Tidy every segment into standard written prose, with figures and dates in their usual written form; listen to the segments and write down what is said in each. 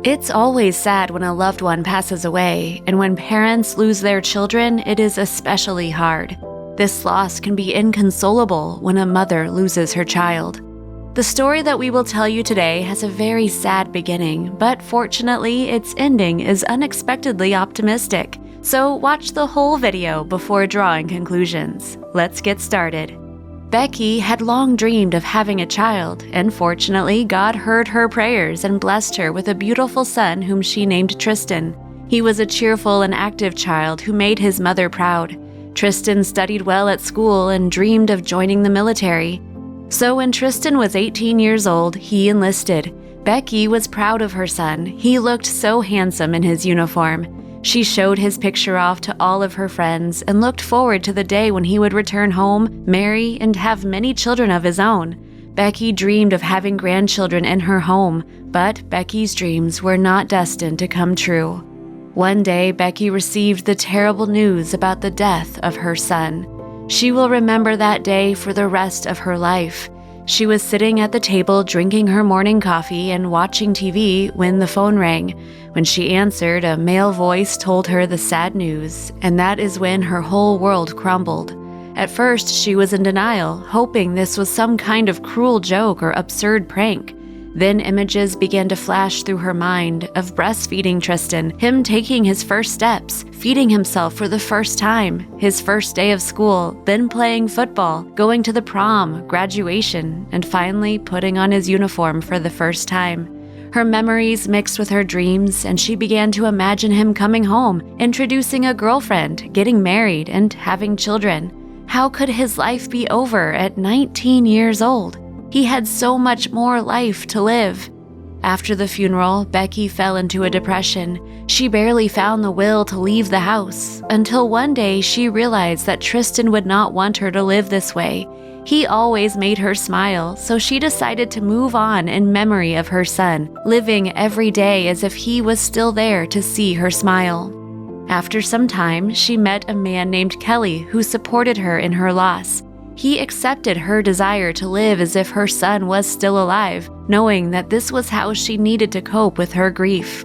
It's always sad when a loved one passes away, and when parents lose their children, it is especially hard. This loss can be inconsolable when a mother loses her child. The story that we will tell you today has a very sad beginning, but fortunately, its ending is unexpectedly optimistic. So watch the whole video before drawing conclusions. Let's get started. Becky had long dreamed of having a child, and fortunately, God heard her prayers and blessed her with a beautiful son whom she named Tristan. He was a cheerful and active child who made his mother proud. Tristan studied well at school and dreamed of joining the military. So when Tristan was 18 years old, he enlisted. Becky was proud of her son. He looked so handsome in his uniform. She showed his picture off to all of her friends and looked forward to the day when he would return home, marry, and have many children of his own. Becky dreamed of having grandchildren in her home, but Becky's dreams were not destined to come true. One day, Becky received the terrible news about the death of her son. She will remember that day for the rest of her life. She was sitting at the table drinking her morning coffee and watching TV when the phone rang. When she answered, a male voice told her the sad news, and that is when her whole world crumbled. At first, she was in denial, hoping this was some kind of cruel joke or absurd prank. Then images began to flash through her mind of breastfeeding Tristan, him taking his first steps, feeding himself for the first time, his first day of school, then playing football, going to the prom, graduation, and finally putting on his uniform for the first time. Her memories mixed with her dreams, and she began to imagine him coming home, introducing a girlfriend, getting married, and having children. How could his life be over at 19 years old? He had so much more life to live. After the funeral, Becky fell into a depression. She barely found the will to leave the house, until one day she realized that Tristan would not want her to live this way. He always made her smile, so she decided to move on in memory of her son, living every day as if he was still there to see her smile. After some time, she met a man named Kelly who supported her in her loss. He accepted her desire to live as if her son was still alive, knowing that this was how she needed to cope with her grief.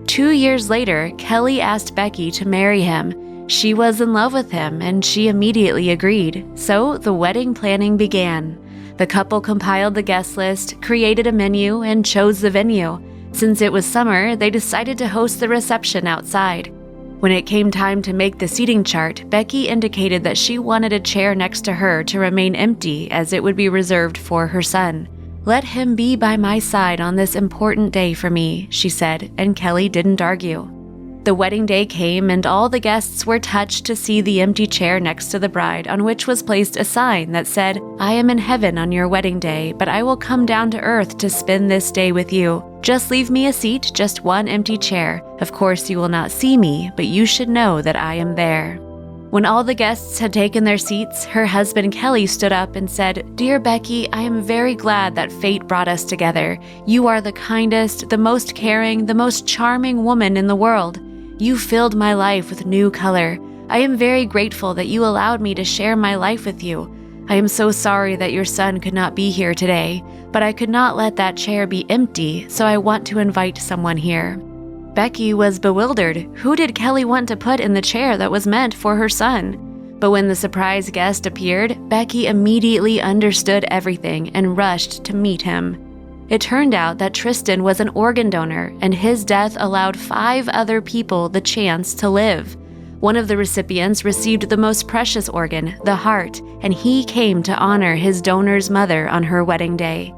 2 years later, Kelly asked Becky to marry him. She was in love with him, and she immediately agreed, so the wedding planning began. The couple compiled the guest list, created a menu, and chose the venue. Since it was summer, they decided to host the reception outside. When it came time to make the seating chart, Becky indicated that she wanted a chair next to her to remain empty as it would be reserved for her son. "Let him be by my side on this important day for me," she said, and Kelly didn't argue. The wedding day came, and all the guests were touched to see the empty chair next to the bride, on which was placed a sign that said, "I am in heaven on your wedding day, but I will come down to earth to spend this day with you. Just leave me a seat, just one empty chair. Of course, you will not see me, but you should know that I am there." When all the guests had taken their seats, her husband Kelly stood up and said, "Dear Becky, I am very glad that fate brought us together. You are the kindest, the most caring, the most charming woman in the world. You filled my life with new color. I am very grateful that you allowed me to share my life with you. I am so sorry that your son could not be here today, but I could not let that chair be empty, so I want to invite someone here." Becky was bewildered. Who did Kelly want to put in the chair that was meant for her son? But when the surprise guest appeared, Becky immediately understood everything and rushed to meet him. It turned out that Tristan was an organ donor, and his death allowed 5 other people the chance to live. One of the recipients received the most precious organ, the heart, and he came to honor his donor's mother on her wedding day.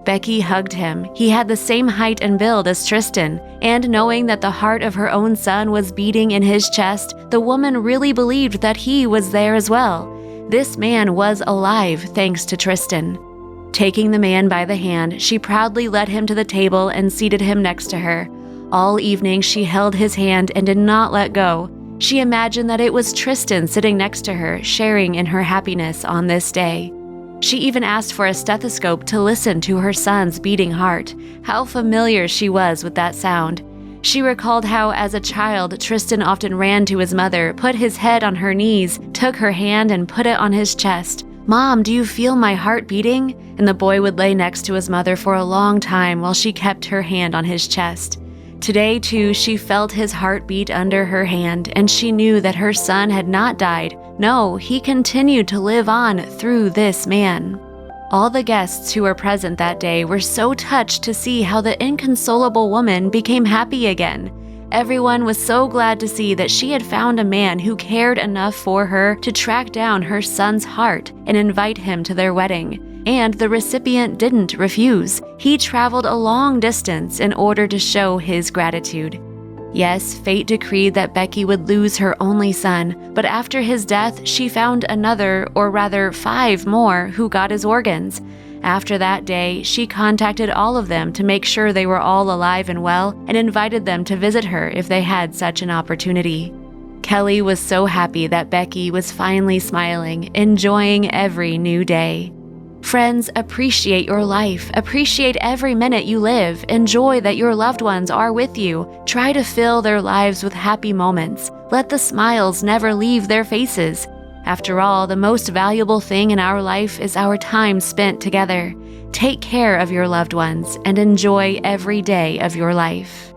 Becky hugged him. He had the same height and build as Tristan, and knowing that the heart of her own son was beating in his chest, the woman really believed that he was there as well. This man was alive thanks to Tristan. Taking the man by the hand, she proudly led him to the table and seated him next to her. All evening, she held his hand and did not let go. She imagined that it was Tristan sitting next to her, sharing in her happiness on this day. She even asked for a stethoscope to listen to her son's beating heart. How familiar she was with that sound. She recalled how, as a child, Tristan often ran to his mother, put his head on her knees, took her hand and put it on his chest. "Mom, do you feel my heart beating?" And the boy would lay next to his mother for a long time while she kept her hand on his chest. Today, too, she felt his heartbeat under her hand, and she knew that her son had not died. No, he continued to live on through this man. All the guests who were present that day were so touched to see how the inconsolable woman became happy again. Everyone was so glad to see that she had found a man who cared enough for her to track down her son's heart and invite him to their wedding. And the recipient didn't refuse. He traveled a long distance in order to show his gratitude. Yes, fate decreed that Becky would lose her only son, but after his death, she found another, or rather 5 more, who got his organs. After that day, she contacted all of them to make sure they were all alive and well, and invited them to visit her if they had such an opportunity. Kelly was so happy that Becky was finally smiling, enjoying every new day. Friends, appreciate your life. Appreciate every minute you live. Enjoy that your loved ones are with you. Try to fill their lives with happy moments. Let the smiles never leave their faces. After all, the most valuable thing in our life is our time spent together. Take care of your loved ones and enjoy every day of your life.